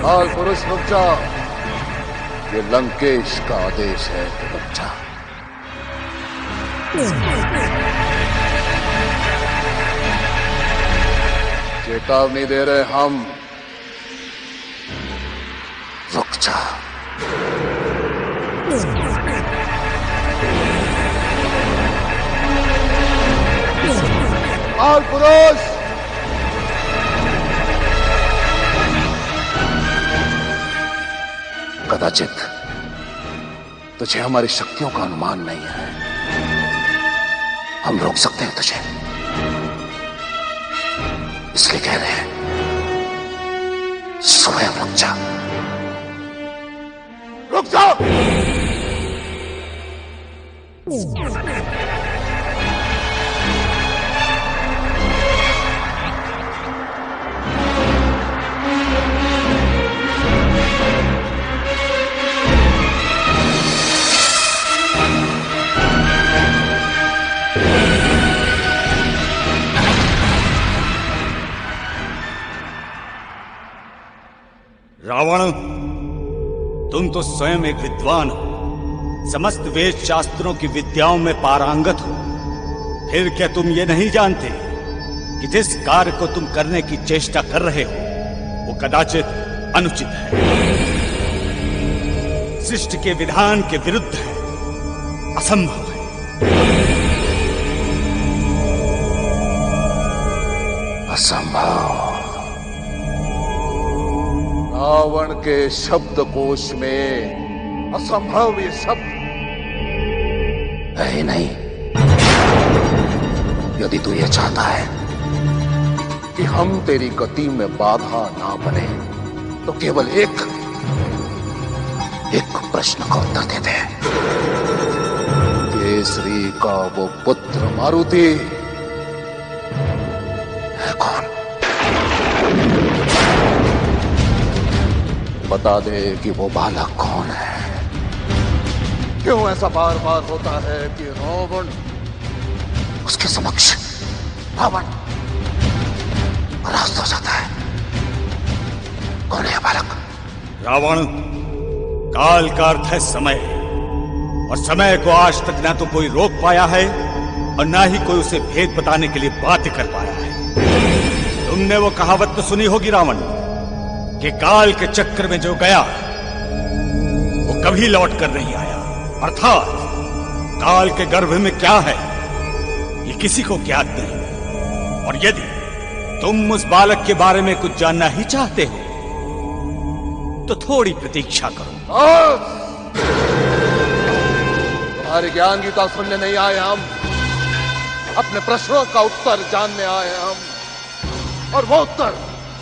काल पुरुष रुक जा, ये लंकेश का आदेश है कि रुक जा। चेतावनी दे रहे हम, रुक जा। काल पुरुष, कदाचित तुझे हमारी शक्तियों का अनुमान नहीं है। हम रोक सकते हैं तुझे, इसलिए कह रहे हैं स्वयं रुक जा। रुक जा। रावण, तुम तो स्वयं एक विद्वान हो, समस्त वेद शास्त्रों की विद्याओं में पारंगत हो। फिर क्या तुम ये नहीं जानते कि जिस कार्य को तुम करने की चेष्टा कर रहे हो वो कदाचित अनुचित है, सृष्टि के विधान के विरुद्ध है, असंभव है। असंभव। रावण के शब्दकोश में असंभव ये शब्द है ही नहीं। यदि तू ये चाहता है कि हम तेरी गति में बाधा ना बने तो केवल एक प्रश्न का उत्तर दे दे। केसरी का वो पुत्र मारुति है कौन? बता दे कि वो बालक कौन है। क्यों ऐसा बार बार होता है कि रावण उसके समक्ष रावण परास्त हो जाता है? कौन है बालक? रावण, काल का अर्थ है समय, और समय को आज तक ना तो कोई रोक पाया है और ना ही कोई उसे भेद बताने के लिए बाध्य कर पाया है। तुमने वो कहावत तो सुनी होगी रावण, कि काल के चक्र में जो गया वो कभी लौट कर नहीं आया। अर्थात काल के गर्भ में क्या है ये किसी को ज्ञात नहीं। और यदि तुम उस बालक के बारे में कुछ जानना ही चाहते हो तो थोड़ी प्रतीक्षा करो। तुम्हारी ज्ञान गीता सुनने नहीं आए हम, अपने प्रश्नों का उत्तर जानने आए हम, और वो उत्तर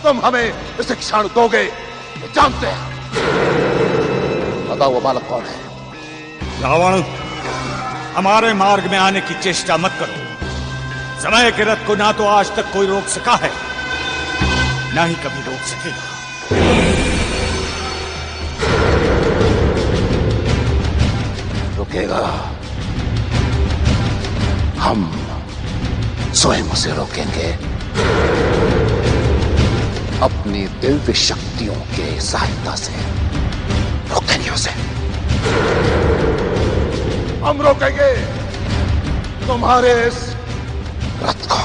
तुम हमें इस क्षण दोगे, ये जानते हैं। बताओ वो बालक कौन है? रावण, हमारे मार्ग में आने की चेष्टा मत करो। समय के रथ को ना तो आज तक कोई रोक सका है, ना ही कभी रोक सकेगा। रुकेगा, हम स्वयं उसे रोकेंगे अपनी दिव्य शक्तियों के सहायता से। रोकते नहीं उसे, हम रोकेंगे तुम्हारे इस रथ को।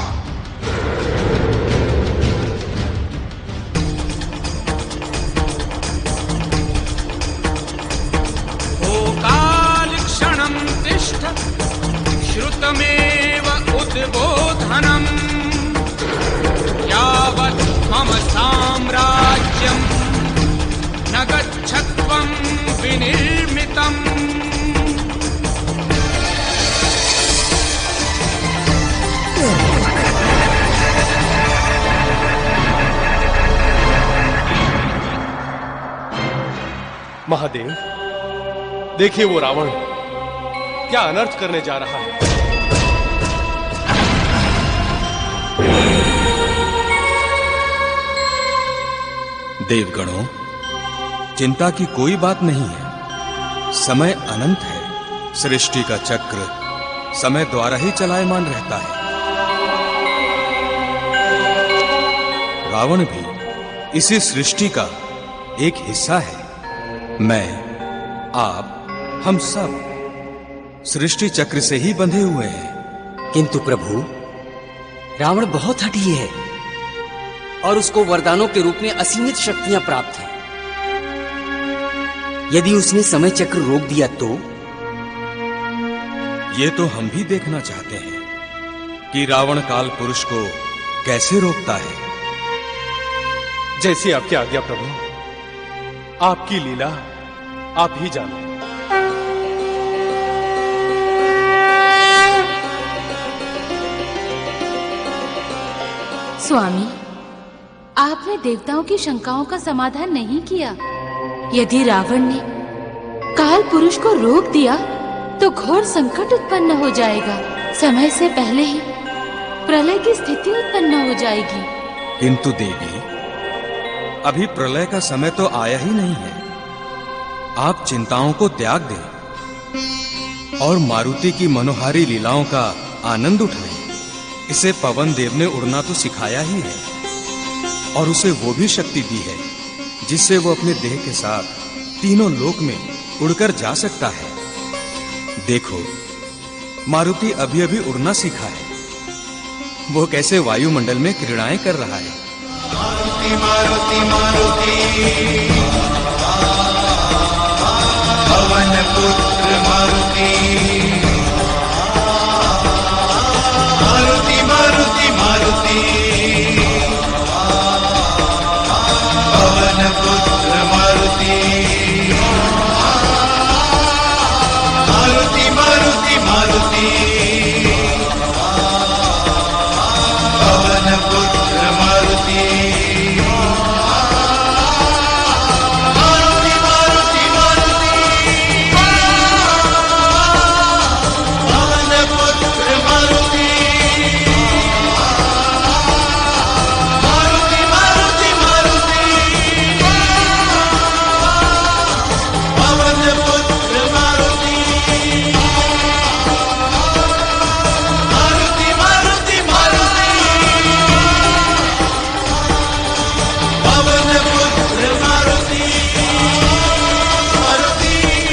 ओ काल क्षणं तिष्ठ, श्रुतमेव उद्बोधनम्, यावत् मम साम्राज्यं न गच्छत्वं विनिर्मितम्। महादेव, देखिए वो रावण क्या अनर्थ करने जा रहा है। देवगणों, चिंता की कोई बात नहीं है। समय अनंत है। सृष्टि का चक्र समय द्वारा ही चलायमान रहता है। रावण भी इसी सृष्टि का एक हिस्सा है। मैं, आप, हम सब सृष्टि चक्र से ही बंधे हुए हैं। किंतु प्रभु, रावण बहुत हठी है और उसको वरदानों के रूप में असीमित शक्तियां प्राप्त हैं। यदि उसने समय चक्र रोक दिया तो? ये तो हम भी देखना चाहते हैं कि रावण काल पुरुष को कैसे रोकता है। जैसी आपकी आज्ञा प्रभु, आपकी लीला आप ही जानो। स्वामी, आपने देवताओं की शंकाओं का समाधान नहीं किया। यदि रावण ने काल पुरुष को रोक दिया तो घोर संकट उत्पन्न हो जाएगा। समय से पहले ही प्रलय की स्थिति उत्पन्न हो जाएगी। किंतु देवी, अभी प्रलय का समय तो आया ही नहीं है। आप चिंताओं को त्याग दें और मारुति की मनोहारी लीलाओं का आनंद उठाएं। इसे पवन देव ने उड़ना तो सिखाया ही है और उसे वो भी शक्ति दी है जिससे वो अपने देह के साथ तीनों लोक में उड़कर जा सकता है। देखो, मारुति अभी अभी उड़ना सीखा है। वो कैसे वायुमंडल में क्रीड़ाएं कर रहा है। मारुति मारुति मारुति, पवन पुत्र मारुति, मारुति मारुति मारुति, पवन पुत्र मारुति, मारुति मारुति मारुति, पवन पुत्र मारुति, मारुति मारुति मारुति, पवन पुत्र मारुति, मारुति मारुति मारुति, पवन पुत्र मारुति, मारुति मारुति मारुति, पवन पुत्र मारुति, मारुति, मारुति,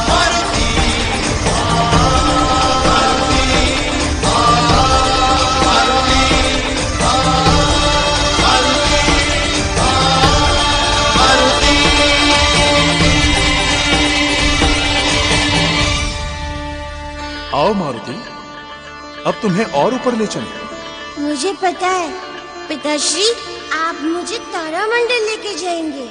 मारुति, आओ मारुति, अब तुम्हें और ऊपर ले चलें। मुझे पता है पिताश्री, आप मुझे तारामंडल लेके जाएंगे।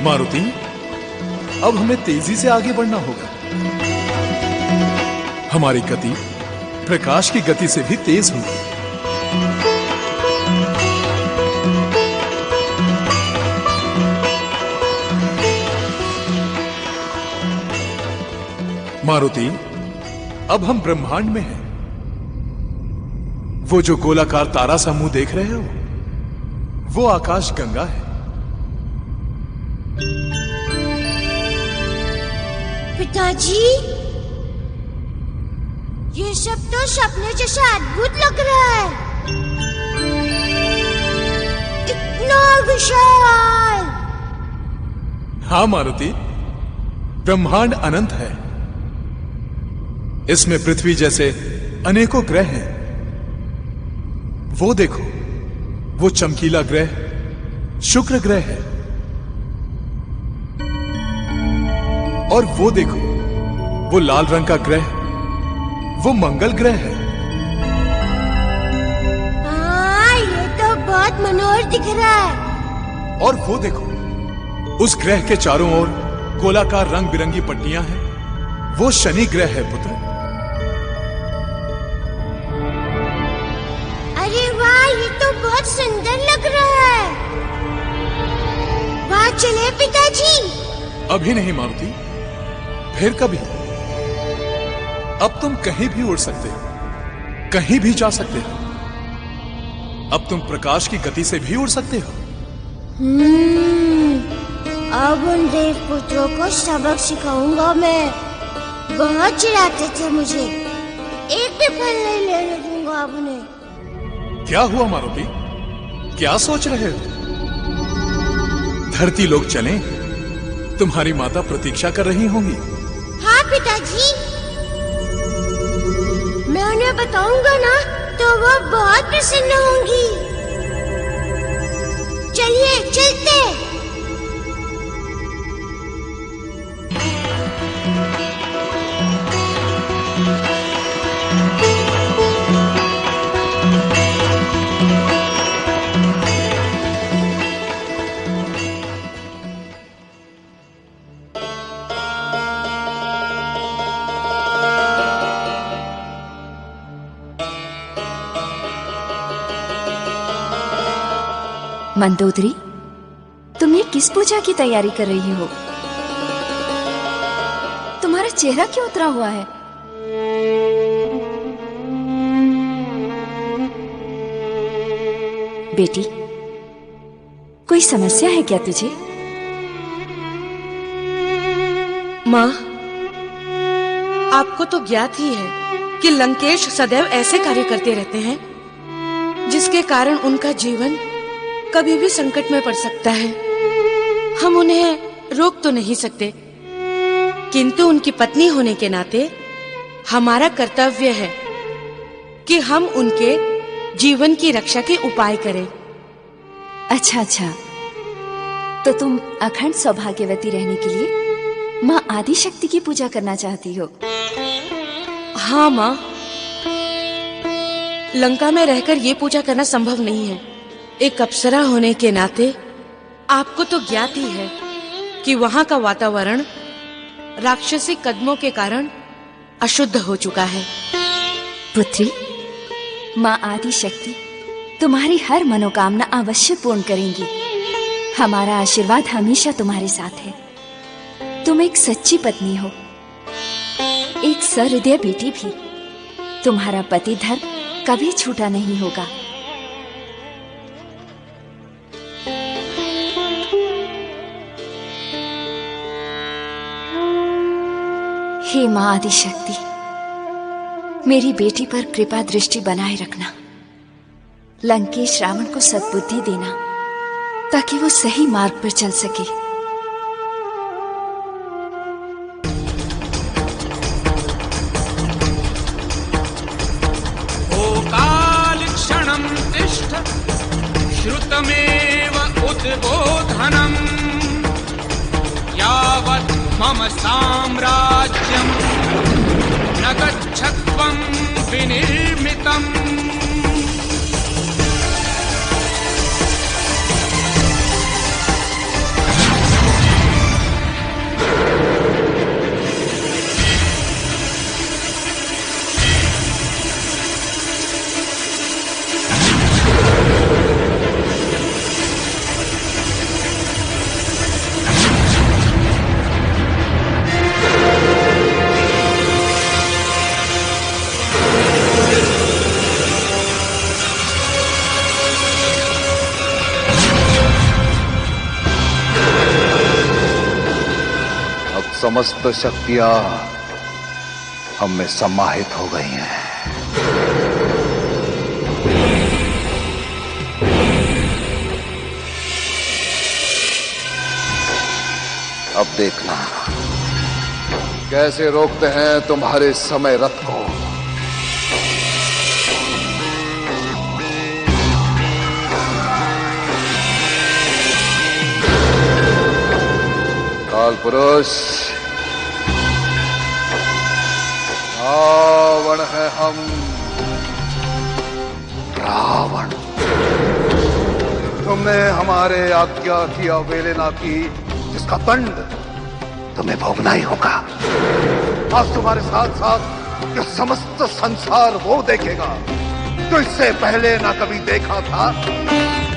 मारुति, अब हमें तेजी से आगे बढ़ना होगा। हमारी गति प्रकाश की गति से भी तेज होगी। मारुति, अब हम ब्रह्मांड में हैं। वो जो गोलाकार तारा समूह देख रहे हो, वो आकाश गंगा है। पिताजी, ये सब तो सपने जैसा अद्भुत लग रहा है। इतना विशाल। हाँ मारुति, ब्रह्मांड अनंत है। इसमें पृथ्वी जैसे अनेकों ग्रह हैं। वो देखो, वो चमकीला ग्रह शुक्र ग्रह है। और वो देखो, वो लाल रंग का ग्रह, वो मंगल ग्रह है। हाँ, ये तो बहुत मनोहर दिख रहा है। और वो देखो, उस ग्रह के चारों ओर गोलाकार रंग बिरंगी पट्टियां हैं। वो शनि ग्रह है पुत्र। अरे वाह, ये तो बहुत सुंदर लग रहा है। वहाँ चले पिताजी? अभी नहीं मारुति, फिर कभी। अब तुम कहीं भी उड़ सकते हो, कहीं भी जा सकते हो। अब तुम प्रकाश की गति से भी उड़ सकते हो। अब उन देव पुत्रों को सबक सिखाऊंगा मैं। बहुत चिढ़ाते थे मुझे, एक भी फल नहीं लेने दूंगा अब उन्हें। क्या हुआ मारुति, क्या सोच रहे हो? धरती लोग चलें, तुम्हारी माता प्रतीक्षा कर रही होंगी। हाँ पिताजी, मैं उन्हें बताऊंगा ना तो वो बहुत प्रसन्न होंगी। चलिए चलते। मंदोदरी, तुम ये किस पूजा की तैयारी कर रही हो? तुम्हारा चेहरा क्यों उतरा हुआ है? बेटी, कोई समस्या है क्या तुझे? माँ, आपको तो ज्ञात ही है कि लंकेश सदैव ऐसे कार्य करते रहते हैं जिसके कारण उनका जीवन कभी भी संकट में पड़ सकता है। हम उन्हें रोक तो नहीं सकते, किंतु उनकी पत्नी होने के नाते हमारा कर्तव्य है कि हम उनके जीवन की रक्षा के उपाय करें। अच्छा, तो तुम अखंड सौभाग्यवती रहने के लिए माँ आदि शक्ति की पूजा करना चाहती हो? हाँ माँ, लंका में रहकर ये पूजा करना संभव नहीं है। एक अप्सरा होने के नाते आपको तो ज्ञात ही है कि वहां का वातावरण राक्षसी कदमों के कारण अशुद्ध हो चुका है। पुत्री, माँ आदि शक्ति तुम्हारी हर मनोकामना अवश्य पूर्ण करेंगी। हमारा आशीर्वाद हमेशा तुम्हारे साथ है। तुम एक सच्ची पत्नी हो, एक सहृदय बेटी भी। तुम्हारा पति धर्म कभी छूटा नहीं होगा। हे माँ आदि शक्ति, मेरी बेटी पर कृपा दृष्टि बनाए रखना। लंकेश रावण को सद्बुद्धि देना ताकि वो सही मार्ग पर चल सके। ओ काल क्षणं तिष्ठ श्रुतमेव उद्बोधनम् यावत् मम साम्राज्यं न गच्छत्वं विनिर्मितम्। समस्त शक्तियां हम में समाहित हो गई हैं। अब देखना कैसे रोकते हैं तुम्हारे समय रथ को। काल पुरुष, रावण है हम, रावण। तुमने हमारे आज्ञा की अवहेलना की, जिसका दंड तुम्हें भोगना ही होगा। आज तुम्हारे साथ साथ यह समस्त संसार वो देखेगा जो इससे पहले ना कभी देखा था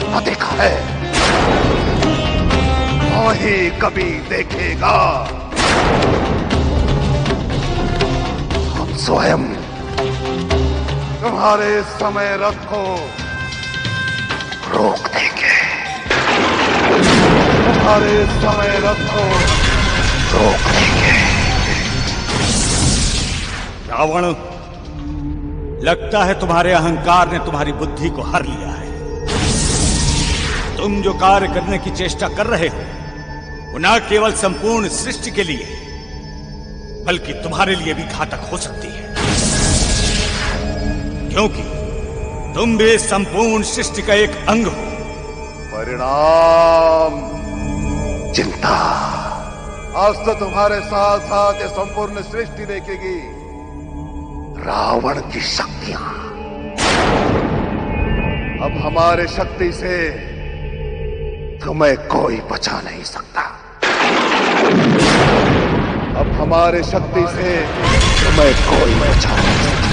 ना देखा है, ना ही कभी देखेगा। स्वयं तुम्हारे समय रथ को रोक देंगे। तुम्हारे समय रथ को रोक देंगे। रावण, लगता है तुम्हारे अहंकार ने तुम्हारी बुद्धि को हर लिया है। तुम जो कार्य करने की चेष्टा कर रहे हो वो न केवल संपूर्ण सृष्टि के लिए बल्कि तुम्हारे लिए भी घातक हो सकती है, क्योंकि तुम भी संपूर्ण सृष्टि का एक अंग हो। परिणाम चिंता। आज तो तुम्हारे साथ साथ ये संपूर्ण सृष्टि देखेगी रावण की शक्तियां। अब हमारे शक्ति से तुम्हें कोई बचा नहीं सकता। अब हमारे शक्ति से तुम्हें कोई बचा नहीं सकता।